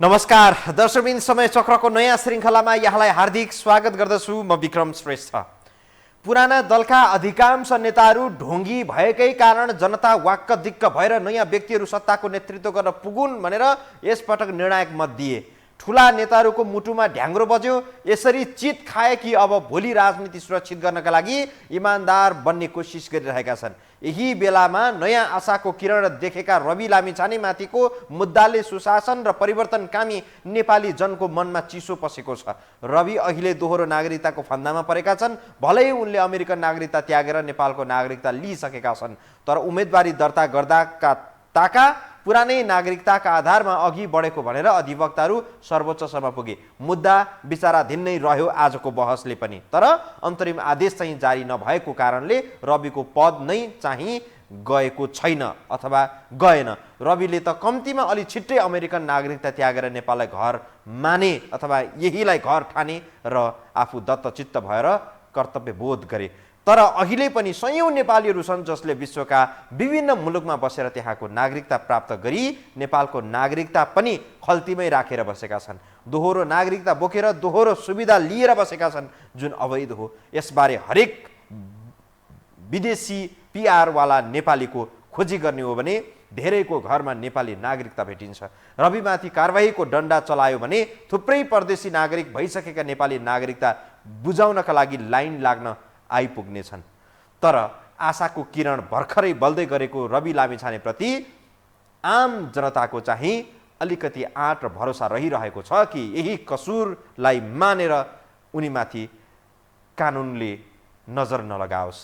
नमस्कार दर्शकबिन समय चक्रको नयाँ श्रृङ्खलामा यहाँलाई हार्दिक स्वागत गर्दछु। म विक्रम श्रेष्ठ। पुराना दलका अधिकांश नेताहरू ढोंगी भएकै कारण जनता वाक्क दिक्क भएर नयाँ व्यक्तिहरू सत्ताको नेतृत्व गर्न पुगुन् भनेर यसपटक निर्णायक मत दिए। ठुला नेताहरूको मुटुमा ढ्याङ्ग्रो बज्यो। यसरी चित खाए कि अब भोलि राजनीति सुरक्षित गर्नका लागि इमानदार बन्ने कोसिस गरिरहेका छन्। यही बेलामा नयाँ आशाको किरण देखेका रवि लामिछानेमाथिको मुद्दाले सुशासन र परिवर्तनकामी नेपाली जनको मनमा चिसो पसेको छ। रवि अहिले दोहोरो नागरिकताको फन्दामा परेका छन्। भलै उनले अमेरिकन नागरिकता त्यागेर नेपालको नागरिकता लिइसकेका छन्, तर उम्मेदवारी दर्ता गर्दाका ताका पुरानै नागरिकताका आधारमा अघि बढेको भनेर अधिवक्ताहरू सर्वोच्चसम्म पुगे। मुद्दा विचाराधीन नै रह्यो आजको बहसले पनि, तर अन्तरिम आदेश चाहिँ जारी नभएको कारणले रविको पद नै चाहिँ गएको छैन अथवा गएन। रविले त कम्तीमा अलि छिट्टै अमेरिकन नागरिकता त्यागेर नेपाललाई घर माने अथवा यहीलाई घर ठाने र आफू दत्तचित्त भएर कर्तव्य बोध गरे। तर अहिले पनि सयौं नेपालीहरू छन् जसले विश्वका विभिन्न मुलुकमा बसेर त्यहाँको नागरिकता प्राप्त गरी नेपालको नागरिकता पनि खल्तीमै राखेर बसेका छन्। दोहोरो नागरिकता बोकेर दोहोरो सुविधा लिएर बसेका छन्, जुन अवैध हो। यसबारे हरेक विदेशी पिआर वाला नेपालीको खोजी गर्ने हो भने धेरैको घरमा नेपाली नागरिकता भेटिन्छ। रविमाथि कारबाहीको डन्डा चलायो भने थुप्रै परदेशी नागरिक भइसकेका नेपाली नागरिकता बुझाउनका लागि लाइन लाग्न आइपुग्नेछन्। तर आशाको किरण भर्खरै बल्दै गरेको रवि लामिछानेप्रति आम जनताको चाहिँ अलिकति आँट र भरोसा रहिरहेको छ कि यही कसुरलाई मानेर उनीमाथि कानुनले नजर नलगाओस्।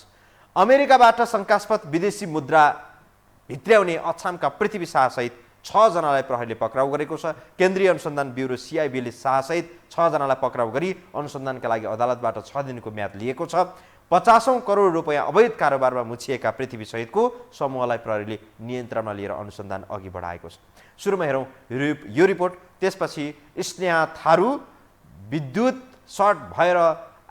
अमेरिकाबाट शङ्कास्पद विदेशी मुद्रा भित्र्याउने अछामका पृथ्वी शाहसहित 6 जनालाई प्रहरीले पक्राउ गरेको छ। केन्द्रीय अनुसन्धान ब्युरो CIB ले शाहसहित 6 जनालाई पक्राउ गरी अनुसन्धानका लागि अदालतबाट 6 दिनको म्याद लिएको छ। 50औं करोड रुपैयाँ अवैध कारोबारमा मुछिएका पृथ्वी सहितको समूहलाई प्रहरीले नियन्त्रणमा लिएर अनुसन्धान अघि बढाएको छ। सुरुमा हेरौँ यो रिपोर्ट, त्यसपछि स्नेहा थारू विद्युत सर्ट भएर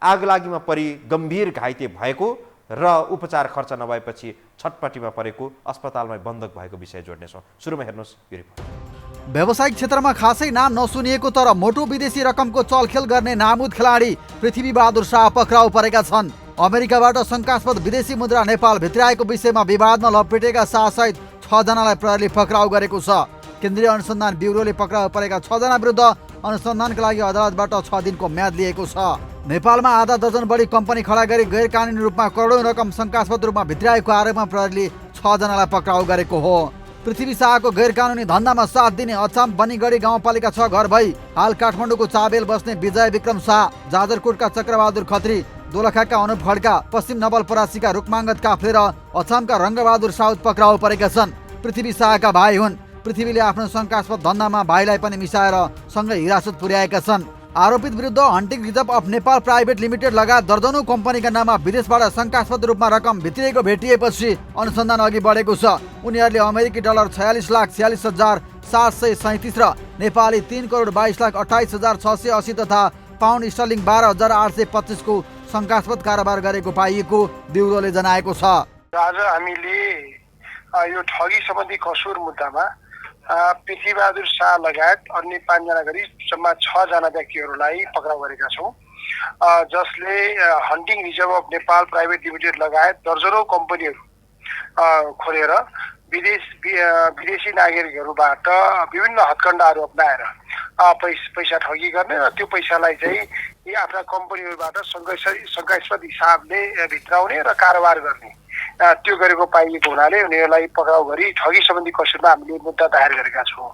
आगलागीमा परि गम्भीर घाइते भएको र उपचार खर्च नभएपछि छटपटीमा परेको अस्पतालमै बन्धक भएको विषय जोड्नेछौँ। सुरुमा हेर्नुहोस् यो रिपोर्ट। व्यावसायिक क्षेत्रमा खासै नाम नसुनिएको तर मोटो विदेशी रकमको चलखेल गर्ने नामुद खेलाडी पृथ्वी बहादुर शाह पक्राउ परेका छन्। अमेरिकाबाट शङ्कास्पद विदेशी मुद्रा नेपाल भित्राएको विषयमा विवादमा लपेटेका शाहसहित 6 जनालाई प्रहरीले पक्राउ गरेको छ। केन्द्रीय अनुसन्धान ब्युरोले पक्राउ परेका 6 जना विरुद्ध अनुसन्धानका लागि अदालतबाट 6 दिनको म्याद लिएको छ। नेपालमा आधा दर्जन बढी कम्पनी खडा गरी गैर कानुनी रूपमा करोडौं रकम शङ्कास्पद रूपमा भित्राएको आरोपमा प्रहरीले 6 जनालाई पक्राउ गरेको हो। पृथ्वी शाहको गैर कानुनी धन्दामा साथ दिने अछाम बनीगढी गाउँपालिका 6 घर भई हाल काठमाडौँको चाबेल बस्ने विजय विक्रम शाह, जाजरकोटका चक्रबहादुर खत्री, दोलखाका अनुप खड्का, पश्चिम नवलपरासीका रुकमाङ्गत काफ्ले र अछामका रङ्गबहादुर साउद पक्राउ परेका छन्। पृथ्वी शाहका भाइ हुन्। पृथ्वीले आफ्नो शङ्कास्पद धन्दामा भाइलाई पनि मिसाएर सँगै हिरासत पुर्याएका छन्। आरोपित विरुद्ध hunting reserve of Nepal private limited लगायत दर्जनौं कम्पनीका नाममा विदेशबाट शङ्कास्पद रूपमा रकम भित्रिएको भेटिएपछि अनुसन्धान अघि बढेको छ। उनीहरूले अमेरिकी डलर 46,46,737 र नेपाली 3,22,28,680 तथा पाउन्ड स्टर्लिङ 12,825 को शङ्कास्पद कारोबार गरेको पाइएको ब्युरोले जनाएको छ। आज हामीले यो ठगी सम्बन्धी कसुर मुद्दामा पृथ्वीबहादुर शाह लगायत अन्य 5 जना गरी जम्मा 6 जना व्यक्तिहरूलाई पक्राउ गरेका छौँ, जसले hunting reserve of Nepal private limited लगायत दर्जनौं कम्पनीहरू खोलेर विदेशी नागरिकहरूबाट विभिन्न हत्कण्डाहरू अपनाएर पैसा ठगी गर्ने र त्यो पैसालाई चाहिँ यी आफ्ना कम्पनीहरूबाट शङ्कास्पद हिसाबले भित्राउने र कारोबार गर्ने त्यो गरेको पाइएको हुनाले उनीहरूलाई पक्राउ गरी ठगी सम्बन्धी कसुरमा हामीले मुद्दा दायर गरेका छौँ।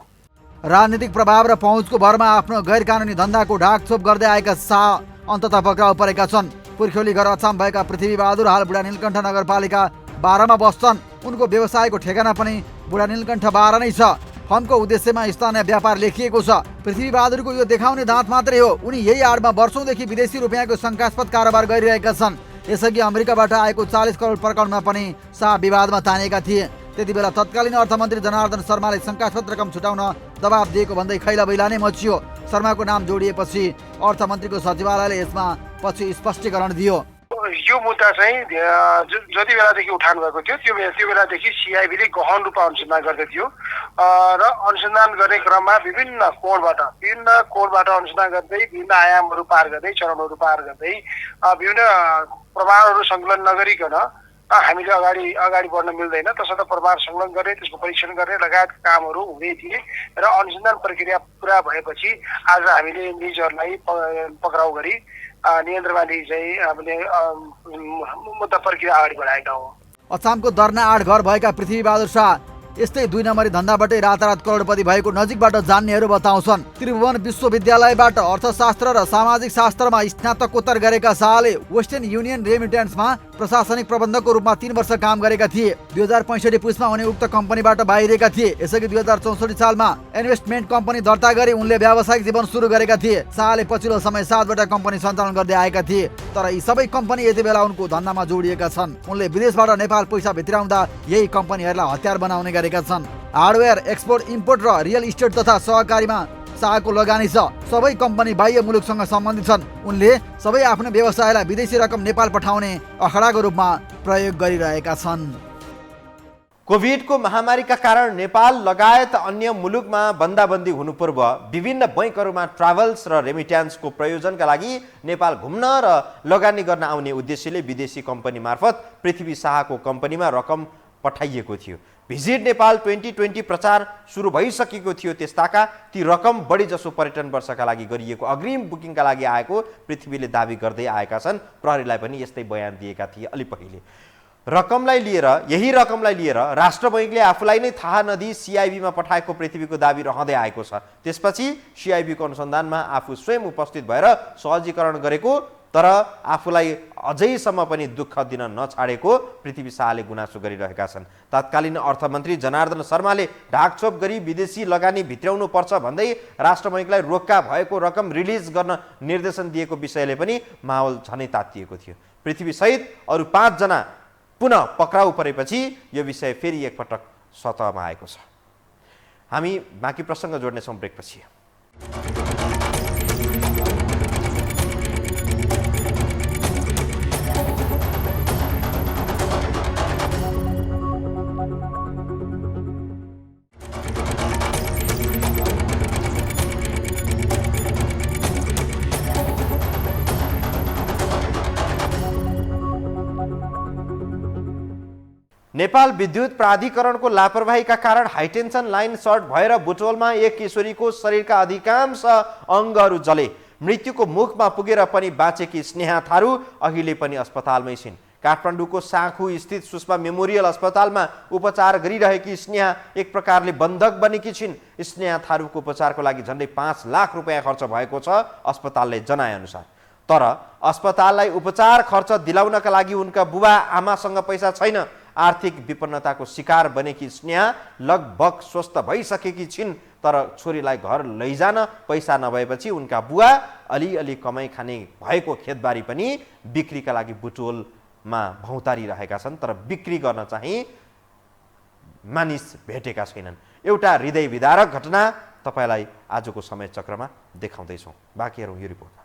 राजनीतिक प्रभाव र पहुँचको भरमा आफ्नो गैर कानुनी धन्दाको ढाकछोप गर्दै आएका शाह अन्ततः पक्राउ परेका छन्। पुर्ख्यौली घर अछाम भएका पृथ्वी बहादुर हाल बुढा नीलकण्ठ नगरपालिका 12 मा बस्छन्। उनको व्यवसायको ठेगाना पनि बुढा नीलकण्ठ 12 नै छ। फर्मको उद्देश्यमा स्थानीय व्यापार लेखिएको छ। पृथ्वी बहादुरको यो देखाउने दाँत मात्रै हो। उनी यही आडमा वर्षौंदेखि विदेशी रुपियाँको शङ्कास्पद कारोबार गरिरहेका छन्। यसअघि अमेरिकाबाट आएको 40 करोड प्रकरणमा पनि शाह विवादमा तानिएका थिए। त्यति बेला तत्कालीन अर्थमन्त्री जनार्दन शर्माले शङ्कास्पद रकम छुटाउन दबाब दिएको भन्दै खैला बैला नै मचियो। शर्माको नाम जोडिएपछि अर्थमन्त्रीको सचिवालयले यसमा पछि स्पष्टीकरण दियो। यो मुद्दा चाहिँ जति बेलादेखि उठान भएको थियो त्यो बेलादेखि CIB ले गहन रूपमा अनुसन्धान गर्दै थियो। र अनुसन्धान गर्ने क्रममा विभिन्न कोणबाट अनुसन्धान गर्दै विभिन्न आयामहरू पार गर्दै चरणहरू पार गर्दै विभिन्न प्रमाणहरू सङ्कलन नगरिकन हामीले अगाडि बढ्न मिल्दैन। तसर्थ प्रमाण सङ्कलन गर्ने, त्यसको परीक्षण गर्ने लगायतका कामहरू हुँदै थिए र अनुसन्धान प्रक्रिया पुरा भएपछि आज हामीले निजहरूलाई पक्राउ गरी नियन्त्रणमा लिई चाहिँ हामीले मुद्दा प्रक्रिया अगाडि बढाएका हौँ। अछामको दर्ना आठ घर भएका पृथ्वीबहादुर शाह यस्तै 2 नम्बरी धन्दाबाटै रातारात करोडपति भएको नजिकबाट जान्नेहरू बताउँछन्। त्रिभुवन विश्वविद्यालयबाट अर्थशास्त्र र सामाजिक शास्त्रमा स्नातकोत्तर गरेका शाहले वेस्टर्न युनियन रेमिटेन्समा प्रशासनिक प्रबन्धकको रूपमा 3 वर्ष काम गरेका थिए। 2065 पुसमा उनी उक्त कम्पनीबाट बाहिरिएका थिए। यसअघि 2064 सालमा इन्भेस्टमेन्ट कम्पनी दर्ता गरी उनले व्यावसायिक जीवन सुरु गरेका थिए। शाहले पछिल्लो समय 7वटा कम्पनी सञ्चालन गर्दै आएका थिए, तर यी सबै कम्पनी यति बेला उनको धन्दामा जोडिएका छन्। उनले विदेशबाट नेपाल पैसा भित्राउँदा यही कम्पनीहरूलाई हतियार बनाउने गरेका छन्। हार्डवेयर एक्सपोर्ट इम्पोर्ट र रियल इस्टेट तथा सहकारीमा शाहको लगानी छ। सबै कम्पनी बाह्य मुलुकसँग सम्बन्धित छन्। उनले सबै आफ्नो व्यवसायलाई विदेशी रकम नेपाल पठाउने अखडाको रूपमा प्रयोग गरिरहेका छन्। कोभिडको महामारीका कारण नेपाल लगायत अन्य मुलुकमा बन्दाबन्दी हुनु पूर्व विभिन्न बैंकहरूमा ट्राभल्स र रेमिट्यान्सको प्रयोजनका लागि नेपाल घुम्न र लगानी गर्न आउने उद्देश्यले विदेशी कम्पनी मार्फत पृथ्वी शाहको कम्पनीमा रकम पठाइएको थियो। भिजिट नेपाल 2020 प्रचार सुरु भइसकेको थियो। त्यसताका ती रकम बढी जसो पर्यटन वर्षका लागि गरिएको अग्रिम बुकिङका लागि आएको पृथ्वीले दाबी गर्दै आएका छन्। प्रहरीलाई पनि यस्तै बयान दिएका थिए अलि पहिले। यही रकमलाई लिएर राष्ट्र बैंकले आफूलाई नै थाहा नदिई सिआइबीमा पठाएको पृथ्वीको दाबी रहँदै आएको छ। त्यसपछि सिआइबीको अनुसन्धानमा आफू स्वयं उपस्थित भएर सहजीकरण गरेको, तर आफूलाई अझैसम्म पनि दुःख दिन नछाडेको पृथ्वी शाहले गुनासो गरिरहेका छन्। तत्कालीन अर्थमन्त्री जनार्दन शर्माले ढाकछोप गरी विदेशी लगानी भित्राउनु पर्छ भन्दै राष्ट्र बैंकलाई रोक्का भएको रकम रिलिज गर्न निर्देशन दिएको विषयले पनि माहौल झनै तातिएको थियो। पृथ्वीसहित अरू 5 जना पुनः पक्राउ परेपछि यो विषय फेरि एकपटक सतहमा आएको छ। हामी बाँकी प्रसङ्ग जोड्नेछौँ ब्रेकपछि। नेपाल विद्युत प्राधिकरणको लापरवाहीका कारण हाइटेन्सन लाइन सर्ट भएर बुटवलमा एक किशोरीको शरीरका अधिकांश अङ्गहरू जले। मृत्युको मुखमा पुगेर पनि बाँचेकी स्नेहा थारू अहिले पनि अस्पतालमै छिन्। काठमाडौँको साँखु स्थित सुषमा मेमोरियल अस्पतालमा उपचार गरिरहेकी स्नेहा एक प्रकारले बन्धक बनेकी छिन्। स्नेहा थारूको उपचारको लागि झन्डै 5 लाख रुपियाँ खर्च भएको छ अस्पतालले जनाएअनुसार। तर अस्पताललाई उपचार खर्च दिलाउनका लागि उनका बुबा आमासँग पैसा छैन। आर्थिक विपन्नताको शिकार बनेकी स्नेहा लगभग स्वस्थ भइसकेकी छिन्, तर छोरीलाई घर लैजान पैसा नभएपछि उनका बुवा अलिअलि कमाइ खाने भएको खेतबारी पनि बिक्रीका लागि बुटवलमा भौतारी रहेका छन्, तर बिक्री गर्न चाहिँ मानिस भेटेका छैनन्। एउटा हृदय विदारक घटना तपाईलाई आजको समय चक्रमा देखाउँदैछौँ। बाँकी हेरौँ यो रिपोर्टमा।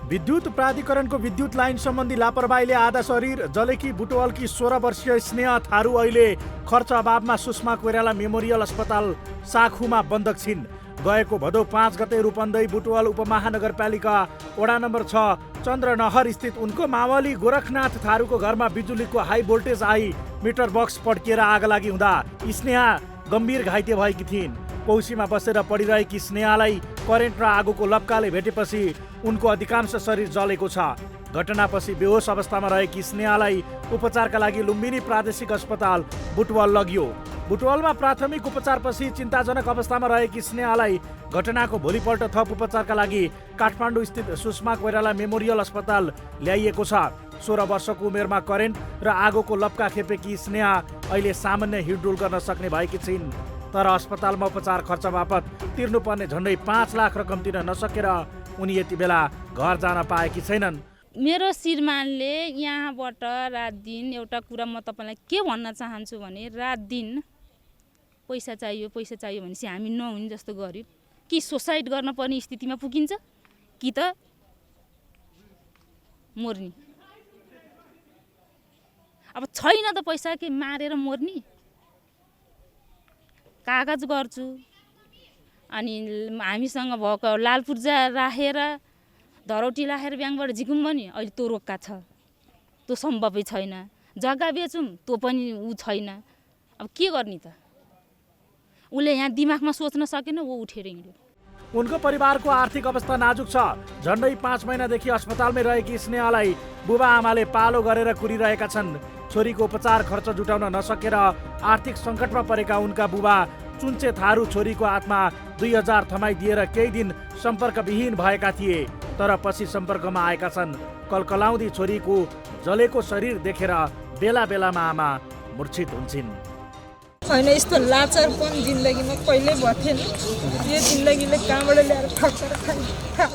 विद्युत प्राधिकरणको विद्युत लाइन सम्बन्धी लापरवाहीले आधा शरीर जलेकी बुटवलकी 16 वर्षीय स्नेहा थारू अहिले खर्च अभावमा सुषमा कोइराला मेमोरियल अस्पताल साखुमा बन्धक छिन्। गएको भदौ 5 गते रूपन्देही बुटवल उपमहानगरपालिका वडा नम्बर 6 चन्द्रनहर स्थित उनको मावली गोरखनाथ थारूको घरमा बिजुलीको हाई भोल्टेज आई मिटर बक्स पड्किएर आग लागि हुँदा स्नेहा गम्भीर घाइते भएकी थिइन्। पौसीमा बसेर पडिरहेकी स्नेहालाई करेन्ट र आगोको लप्काले भेटेपछि उनको अधिकांश शरीर जलेको छ। घटनापछि बेहोस अवस्थामा रहेकी स्नेहालाई उपचारका लागि लुम्बिनी प्रादेशिक अस्पताल बुटवल लगियो। बुटवलमा प्राथमिक उपचारपछि चिन्ताजनक अवस्थामा रहेकी स्नेहालाई घटनाको भोलिपल्ट थप उपचारका लागि काठमाडौँ स्थित सुषमा कोइराला मेमोरियल अस्पताल ल्याइएको छ। 16 वर्षको उमेरमा करेन्ट र आगोको लप्का खेपेकी स्नेहा अहिले सामान्य हिँडडुल गर्न सक्ने भएकी छिन्, तर अस्पतालमा उपचार खर्च बापत तिर्नुपर्ने झन्डै 5 लाख रकम तिर्न नसकेर उनी यति बेला घर जान पाएकी छैनन्। मेरो श्रीमानले यहाँबाट रात दिन एउटा कुरा म तपाईँलाई के भन्न चाहन्छु भने रात दिन पैसा चाहियो भनेपछि हामी नहुने जस्तो गरिब कि सुसाइड गर्न पर्ने स्थितिमा पुगिन्छ कि त मर्ने। अब छैन त पैसा के मारेर मर्ने। कागज गर्छु अनि हामीसँग भएको लाल पूर्जा राखेर धरौटी राखेर ब्याङ्कबाट झिकौँ भने अहिले त्यो रोक्का छ, त्यो सम्भवै छैन। जग्गा बेचौँ त्यो पनि ऊ छैन। अब के गर्ने त? उसले यहाँ दिमागमा सोच्न सकेन, ऊ उठेर हिँड्यो। उनको परिवारको आर्थिक अवस्था नाजुक छ। झन्डै 5 महिनादेखि अस्पतालमै रहेकी स्नेहलाई बुबा आमाले पालो गरेर कुरिरहेका छन्। छोरीको उपचार खर्च जुटाउन नसकेर आर्थिक सङ्कटमा परेका उनका बुबा चुन्चे थारू छोरीको हातमा 2000 थमाइदिएर केही दिन सम्पर्कविहीन भएका थिए, तर पछि सम्पर्कमा आएका छन्। कलकलाउँदी छोरीको जलेको शरीर देखेर बेला बेलामा आमा मूर्छित हुन्छन्। होइन, यस्तो लाचारपन जिन्दगीमा कहिल्यै भएको थिएन। यो जिन्दगीले कहाँबाट ल्याएर ठक्कर खायो।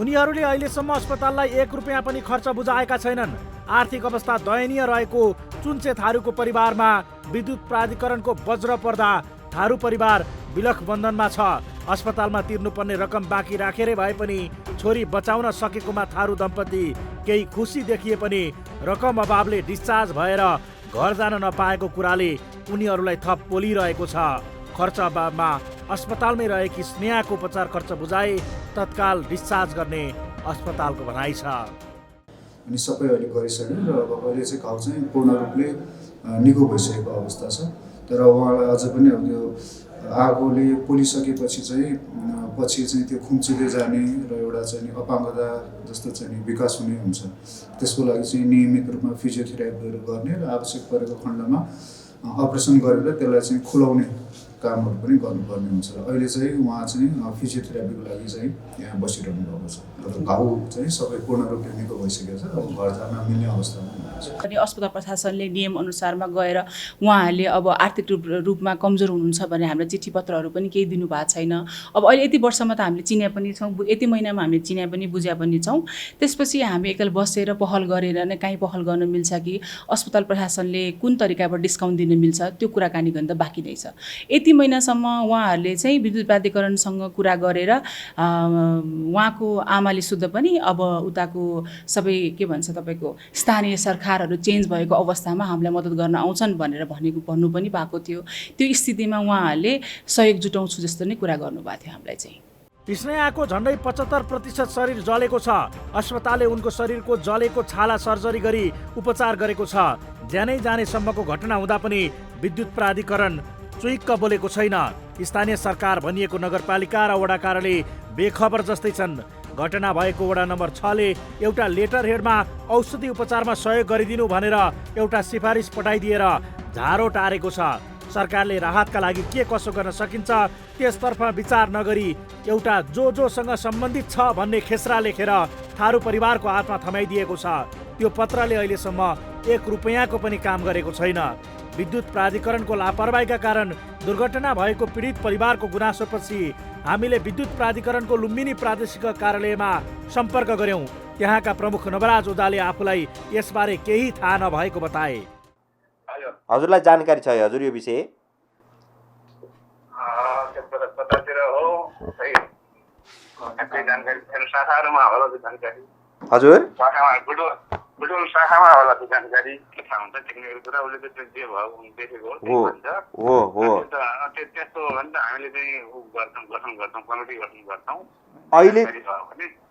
उनीहरूले अहिलेसम्म अस्पताललाई 1 रुपियाँ पनि खर्च बुझाएका छैनन्। आर्थिक अवस्था दयनीय रहेको चुन्चे थारूको परिवारमा विद्युत प्राधिकरणको वज्र पर्दा थारू परिवार विलख बन्धनमा छ। अस्पतालमा तिर्नुपर्ने रकम बाँकी राखेरै भए पनि छोरी बचाउन सकेकोमा थारू दम्पति केही खुसी देखिए पनि रकम अभावले डिस्चार्ज भएर घर जान नपाएको कुराले उनीहरूलाई थप पोलिरहेको छ। खर्च अभावमा अस्पतालमै रहेकी स्नेहाको उपचार खर्च बुझाए तत्काल डिस्चार्ज गर्ने अस्पतालको भनाइ छ। अनि सबै अहिले गरिसक्यो र अब अहिले चाहिँ घाउ चाहिँ पूर्ण रूपले निको भइसकेको अवस्था छ। तर उहाँलाई अझ पनि अब त्यो आगोले पोलिसकेपछि चाहिँ पछि चाहिँ त्यो खुम्चिँदै जाने र एउटा चाहिँ अपाङ्गता जस्तो चाहिँ विकास हुने हुन्छ। त्यसको लागि चाहिँ नियमित रूपमा फिजियोथेरापीहरू गर्ने र आवश्यक परेको खण्डमा अपरेसन गरेर त्यसलाई चाहिँ खुलाउने कामहरू पनि गर्नुपर्ने हुन्छ। अहिले चाहिँ उहाँ चाहिँ फिजियोथेरापीको लागि चाहिँ यहाँ बसिरहनु भएको छ र घाउ चाहिँ सबै पूर्ण रूपले निको भइसकेको छ। अब घर जान मिल्ने अवस्थामा हुनुहुन्छ। अनि अस्पताल प्रशासनले नियम अनुसारमा गएर उहाँहरूले अब आर्थिक रूपमा कमजोर हुनुहुन्छ भने हामीलाई चिठी पत्रहरू पनि केही दिनु भएको छैन। अब अहिले यति वर्षमा त हामीले चिन्या पनि छौँ, यति महिनामा हामीले चिन्या पनि बुझ्या पनि छौँ। त्यसपछि हामी एकताल बसेर पहल गरेर नै कहीँ पहल गर्न मिल्छ कि अस्पताल प्रशासनले कुन तरिकाबाट डिस्काउन्ट दिन मिल्छ त्यो कुराकानी गर्न त बाँकी नै छ। यति महिनासम्म उहाँहरूले चाहिँ विद्युत प्राधिकरणसँग कुरा गरेर उहाँको आमाले शुद्ध पनि अब उताको सबै के भन्छ तपाईँको स्थानीय सरकारहरू चेन्ज भएको अवस्थामा हामीलाई मद्दत गर्न आउँछन् भनेर भन्नु पनि भएको थियो। त्यो स्थितिमा उहाँहरूले सहयोग जुटाउँछु जस्तो नै कुरा गर्नुभएको थियो हामीलाई चाहिँ। स्नेहाको झन्डै 75% शरीर जलेको छ। अस्पतालले उनको शरीरको जलेको छाला सर्जरी गरी उपचार गरेको छ। ज्यानै जानेसम्मको घटना हुँदा पनि विद्युत प्राधिकरण चुइक्क बोलेको छैन। स्थानीय सरकार भनिएको नगरपालिका र वडा कार्यालय बेखबर जस्तै छन्। घटना भएको वडा नम्बर 6 ले एउटा लेटर हेडमा औषधि उपचारमा सहयोग गरिदिनु भनेर एउटा सिफारिस पठाइदिएर झारो टारेको छ। सरकारले राहतका लागि के कसो गर्न सकिन्छ त्यसतर्फ विचार नगरी एउटा जोसँग सम्बन्धित छ भन्ने खेसरा लेखेर थारू परिवारको हातमा थमाइदिएको छ। त्यो पत्रले अहिलेसम्म 1 रुपियाँको पनि काम गरेको छैन। विद्युत प्राधिकरणको लापरवाहीका कारण दुर्घटना भएको पीडित परिवारको गुनासोपछि हामीले विद्युत प्राधिकरणको लुम्बिनी प्रादेशिक कार्यालयमा सम्पर्क गर्यौं। त्यहाँका प्रमुख नवराज ओझाले आफूलाई यसबारे केही थाहा नभएको बताए। हजुरलाई जानकारी छ हजुर यो विषय? हजुर बुटोल शाखामा होला त्यो जानकारी के थाहा हुन्छ टेक्निकल कुरा उसले त जे भयो देखेको हो त्यस्तो हो भने त हामीले चाहिँ गठन गर्छौँ कमिटी गठन गर्छौँ अहिले।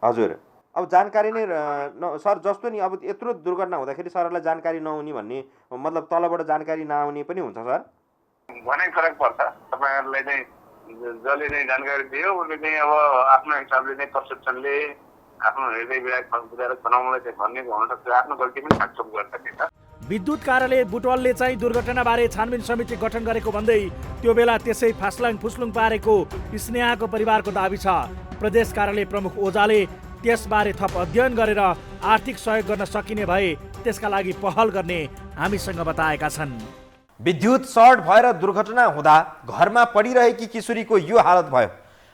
हजुर अब जानकारी नै सर जस्तो नि अब यत्रो दुर्घटना हुँदाखेरि सरहरूलाई जानकारी नहुने भन्ने मतलब तलबाट जानकारी नआउने पनि हुन्छ सर? भनाइ फरक पर्छ। तपाईँहरूलाई चाहिँ जसले चाहिँ जानकारी दियो उसले चाहिँ अब आफ्नो हिसाबले चाहिँ पर्सेप्सनले आफ्नो हृदय विधायक बनाउनलाई चाहिँ भनेको हुनसक्छ, आफ्नो गल्ती पनि साकछोप गर्छ। विद्युत कार्यालय बुटवलले चाहिँ दुर्घटनाबारे छानबिन समिति गठन गरेको भन्दै त्यो बेला त्यसै फास्लाङ फुस्लुङ पारेको स्नेहाको परिवारको दाबी छ। प्रदेश कार्यालय प्रमुख ओझाले त्यसबारे थप अध्ययन गरेर आर्थिक सहयोग गर्न सकिने भए त्यसका लागि पहल गर्ने हामीसँग बताएका छन्। विद्युत सर्ट भएर दुर्घटना हुँदा घरमा पडिरहेकी किशोरीको यो हालत भयो।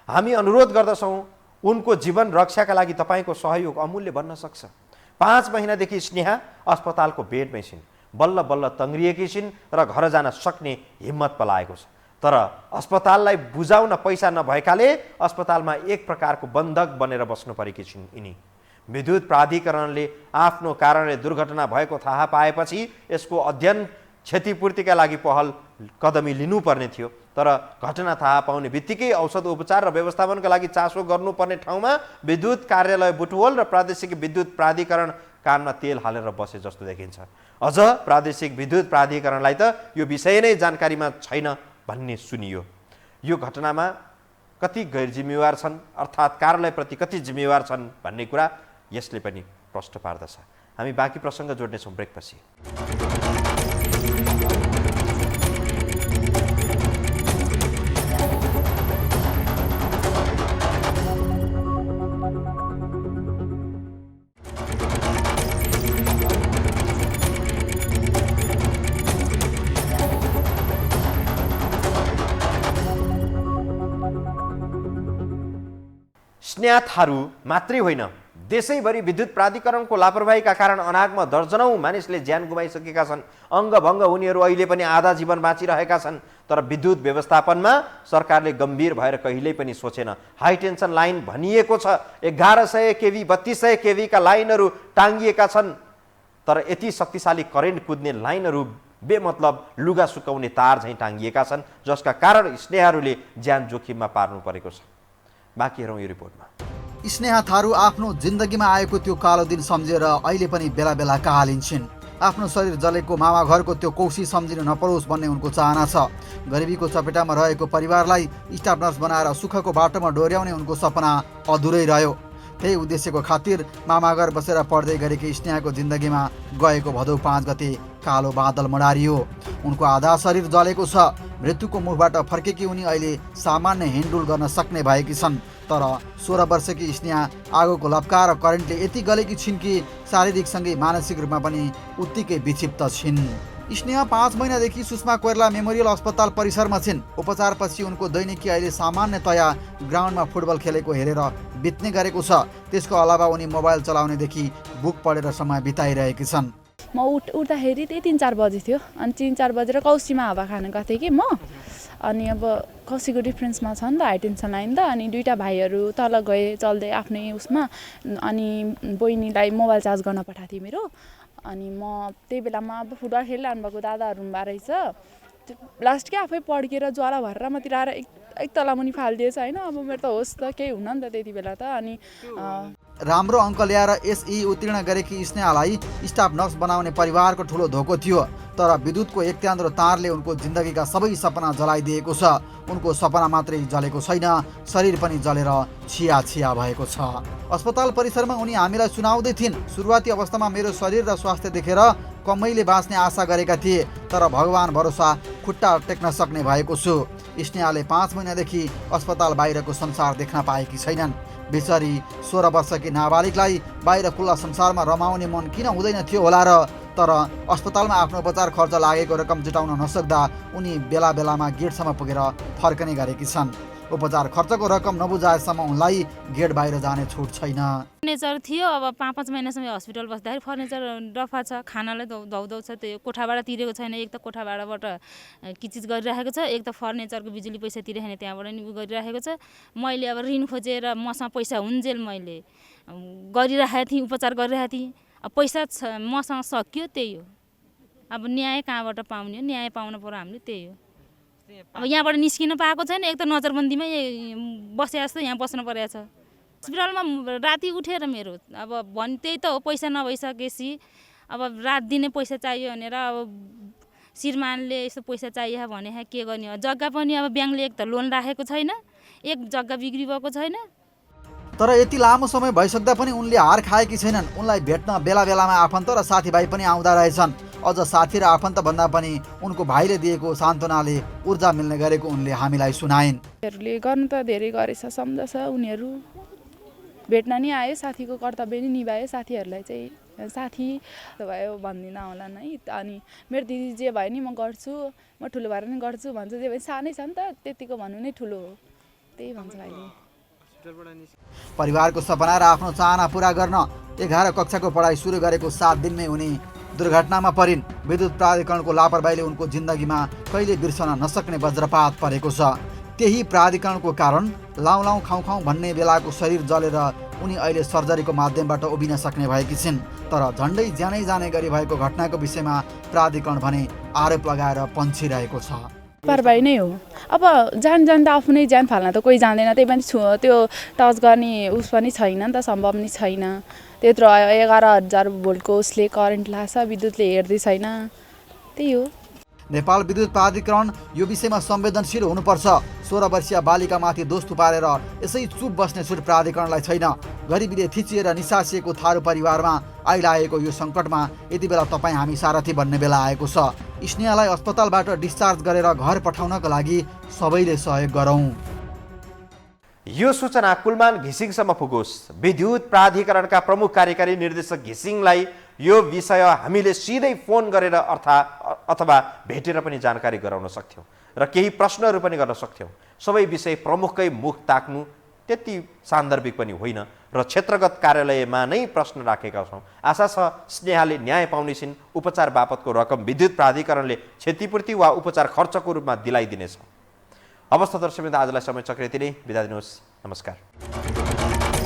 हामी अनुरोध गर्दछौँ उनको जीवन रक्षाका लागि तपाईँको सहयोग अमूल्य बन्न सक्छ। 5 महिनादेखि स्नेहा अस्पतालको बेडमै छिन्। बल्ल बल्ल तङ्ग्रिएकी छिन् र घर जान सक्ने हिम्मत पलाएको छ। तर अस्पताललाई बुझाउन पैसा नभएकाले अस्पतालमा एक प्रकारको बन्धक बनेर बस्नु परेकी छिन् यिनी। विद्युत प्राधिकरणले आफ्नो कारणले दुर्घटना भएको थाहा पाएपछि यसको अध्ययन क्षतिपूर्तिका लागि पहल कदमी लिनुपर्ने थियो। तर घटना थाहा पाउने बित्तिकै औषध उपचार र व्यवस्थापनका लागि चासो गर्नुपर्ने ठाउँमा विद्युत कार्यालय बुटवल र प्रादेशिक विद्युत प्राधिकरण कानमा तेल हालेर बसे जस्तो देखिन्छ। अझ प्रादेशिक विद्युत प्राधिकरणलाई त यो विषय नै जानकारीमा छैन भन्ने सुनियो। यो घटनामा कति गैर जिम्मेवार छन् अर्थात् कार्यालयप्रति कति जिम्मेवार छन् भन्ने कुरा यसले पनि प्रश्न पार्दछ। हामी बाँकी प्रसङ्ग जोड्नेछौँ ब्रेकपछि। स्नेहा थारू मात्रै होइन, देशैभरि विद्युत प्राधिकरणको लापरवाहीका कारण अनागमा दर्जनौं मानिसले ज्यान गुमाइसकेका छन्। अङ्गभङ्ग हुनेहरू अहिले पनि आधा जीवन बाँचिरहेका छन्। तर विद्युत व्यवस्थापनमा सरकारले गम्भीर भएर कहिल्यै पनि सोचेन। हाई टेन्सन लाइन भनिएको छ, 1100 केभी 3200 केभीका लाइनहरू टाङ्गिएका छन्। तर यति शक्तिशाली करेन्ट कुद्ने लाइनहरू बेमतलब लुगा सुकाउने तार झैँ टाङ्गिएका छन्, जसका कारण स्नेहाहरूले ज्यान जोखिममा पार्नु परेको छ। बाँकी हेरौँ यो रिपोर्टमा। स्नेहा थारू आफ्नो जिन्दगीमा आएको त्यो कालो दिन सम्झेर अहिले पनि बेला बेला कहालिन्छन्। आफ्नो शरीर जलेको मामा घरको त्यो कौशी सम्झिनु नपरोस् भन्ने उनको चाहना छ। गरिबीको चपेटामा रहेको परिवारलाई स्टाफ नर्स बनाएर सुखको बाटोमा डोर्याउने उनको सपना अधुरै रह्यो। त्यही उद्देश्यको खातिर मामा घर बसेर पढ्दै गरेकी स्नेहाको जिन्दगीमा गएको भदौ 5 गते कालो बादल मडारियो। उनको आधा शरीर जलेको छ। मृत्युको मुखबाट फर्केकी उनी अहिले सामान्य हिँडडुल गर्न सक्ने भएकी छन्। तर 16 वर्षकी स्नेहा आगोको लपका र करेन्टले यति गलेकी छिन् कि शारीरिकसँगै मानसिक रूपमा पनि उत्तिकै विक्षिप्त छिन्। स्नेहा 5 महिनादेखि सुषमा कोइराला मेमोरियल अस्पताल परिसरमा छिन्। उपचारपछि उनको दैनिकी अहिले सामान्यतया ग्राउन्डमा फुटबल खेलेको हेरेर बित्ने गरेको छ। त्यसको अलावा उनी मोबाइल चलाउनेदेखि बुक पढेर समय बिताइरहेकी छन्। म उठ्दाखेरि त्यही 3-4 बजी थियो। अनि 3-4 बजेर कौशीमा हावा खान गएको थिएँ कि म। अनि अब कौशीको डिफ्रेन्समा छ नि त हाई टेन्सन लाइन त। अनि दुईवटा भाइहरू तल गए चल्दै आफ्नै उसमा। अनि बहिनीलाई मोबाइल चार्ज गर्न पठाएको थिएँ मेरो। अनि म त्यही बेलामा अब फुटबल खेलिरहनु भएको दादाहरू हुनुभएको रहेछ। लास्ट के आफै पड्केर ज्वाला भरेर माथि आएर एक तला मुनि फालिदिएछ होइन। अब मेरो त होस् त केही हुन नि त त्यति बेला त। अनि राम्रो अङ्क ल्याएर एसई उत्तीर्ण गरेकी स्नेहालाई स्टाफ नर्स बनाउने परिवारको ठुलो धोको थियो। तर विद्युतको एक त्यान्द्रो तारले उनको जिन्दगीका सबै सपना जलाइदिएको छ। उनको सपना मात्रै जलेको छैन, शरीर पनि जलेर छिया छिया भएको छ। अस्पताल परिसरमा उनी हामीलाई सुनाउँदै थिइन्, सुरुवाती अवस्थामा मेरो शरीर र स्वास्थ्य देखेर कमैले बाँच्ने आशा गरेका थिए। तर भगवान भरोसा खुट्टा टेक्न सक्ने भएको छु। स्नेहाले 5 महिनादेखि अस्पताल बाहिरको संसार देख्न पाएकी छैनन्। बेचारी 16 वर्षकी नाबालिगलाई बाहिर खुल्ला संसारमा रमाउने मन किन हुँदैन थियो होला र। तर अस्पतालमा आफ्नो उपचार खर्च लागेको रकम जुटाउन नसक्दा उनी बेला बेलामा गेटसम्म पुगेर फर्कने गरेकी छन्। उपचार खर्चको रकम नबुझाएसम्म उनलाई गेट बाहिर जाने छुट छैन। फर्निचर थियो, अब 5-5 महिनासम्म हस्पिटल बस्दाखेरि फर्निचर डफा छ, खानालाई धौधौ छ। त्यो कोठाबाट तिरेको छैन। एक त कोठाबाटबाट किचिज गरिरहेको छ, एक त फर्निचरको बिजुली पैसा तिरेको छैन, त्यहाँबाट नि उ गरिरहेको छ। मैले अब ऋण खोजेर मसँग पैसा हुन्जेल मैले गरिरहेको थिएँ, उपचार गरिरहेको थिएँ। अब पैसा मसँग सकियो, त्यही हो। अब न्याय कहाँबाट पाउने हो? न्याय पाउनु पर्यो हामीले, त्यही हो। अब यहाँबाट निस्किन पाएको छैन। एक त नजरबन्दीमै बसे जस्तो यहाँ बस्नु परेको छ। हस्पिटलमा राति उठेर मेरो अब त्यही त हो, पैसा नभइसकेपछि अब रात दिने पैसा चाहियो भनेर अब श्रीमानले यस्तो पैसा चाहियो भने के गर्ने हो? जग्गा पनि अब ब्याङ्कले एक त लोन राखेको छैन, एक जग्गा बिक्री भएको छैन। तर यति लामो समय भइसक्दा पनि उनले हार खाएकी छैनन्। उनलाई भेट्न बेला बेलामा आफन्त र साथीभाइ पनि आउँदा रहेछन्। अझ साथी र आफन्त भन्दा पनि उनको भाइले दिएको सान्त्वनाले ऊर्जा मिल्ने गरेको उनले हामीलाई सुनाइन्। उनीहरूले गर्नु त धेरै गरेछ, सम्झछ। उनीहरू भेट्न नि आयो, साथीको कर्तव्य नि निभायो। साथीहरूलाई चाहिँ साथी भयो भन्दिनँ होला नै। अनि मेरो दिदी जे भयो नि म गर्छु, म ठुलो भएर नि गर्छु भन्छ। जे भयो सानै छ नि त, त्यतिको भन्नु नै ठुलो हो, त्यही भन्छ भाइले। परिवारको सपना र आफ्नो चाहना पूरा गर्न 11 कक्षाको पढाइ सुरु गरेको 7 दिनमै उनी दुर्घटनामा परिन्। विद्युत प्राधिकरणको लापरवाहीले उनको जिन्दगीमा कहिले बिर्सन नसक्ने वज्रपात परेको छ। त्यही प्राधिकरणको कारण लाउँ लाउँ खाउँ खाउँ भन्ने बेलाको शरीर जलेर उनी अहिले सर्जरीको माध्यमबाट उभिन सक्ने भएकी छिन्। तर झन्डै ज्यानै जाने गरी भएको घटनाको विषयमा प्राधिकरण भने आरोप लगाएर पन्छिरहेको छ। कारबाही नै हो। अब जान त आफ्नै ज्यान फाल्न त कोही जान्दैन, त्यही पनि त्यो टच गर्ने उस पनि छैन नि त, सम्भव नै छैन। त्यत्रो 11,000 भोल्टको उसले करेन्ट लाग्छ, विद्युतले हेर्दै छैन, त्यही हो। नेपाल विद्युत प्राधिकरण यो विषयमा संवेदनशील हुनुपर्छ। 16 वर्षीय बालिकामाथि दोष थुपारेर यसै चुप बस्ने छुट प्राधिकरणलाई छैन। गरिबीले थिचिएर निसासिएको थारू परिवारमा आइलागेको यो सङ्कटमा यति बेला तपाईँ हामी सारथी भन्ने बेला आएको छ। स्नेहालाई अस्पतालबाट डिस्चार्ज गरेर घर पठाउनका लागि सबैले सहयोग गरौँ। यो सूचना कुलमान घिसिङसम्म पुगोस्। विद्युत प्राधिकरणका प्रमुख कार्यकारी निर्देशक घिसिङलाई यो विषय हामीले सिधै फोन गरेर अथवा भेटेर पनि जानकारी गराउन सक्थ्यौँ र केही प्रश्नहरू पनि गर्न सक्थ्यौँ। सबै विषय प्रमुखकै मुख ताक्नु त्यति सान्दर्भिक पनि होइन र क्षेत्रगत कार्यालयमा नै प्रश्न राखेका छौँ। आशा छ स्नेहाले न्याय पाउनेछिन्। उपचार बापतको रकम विद्युत प्राधिकरणले क्षतिपूर्ति वा उपचार खर्चको रूपमा दिलाइदिनेछ। अवस्था दर्शकवृन्द, आजलाई समय चक्र यति नै। बिदा दिनुहोस्। नमस्कार।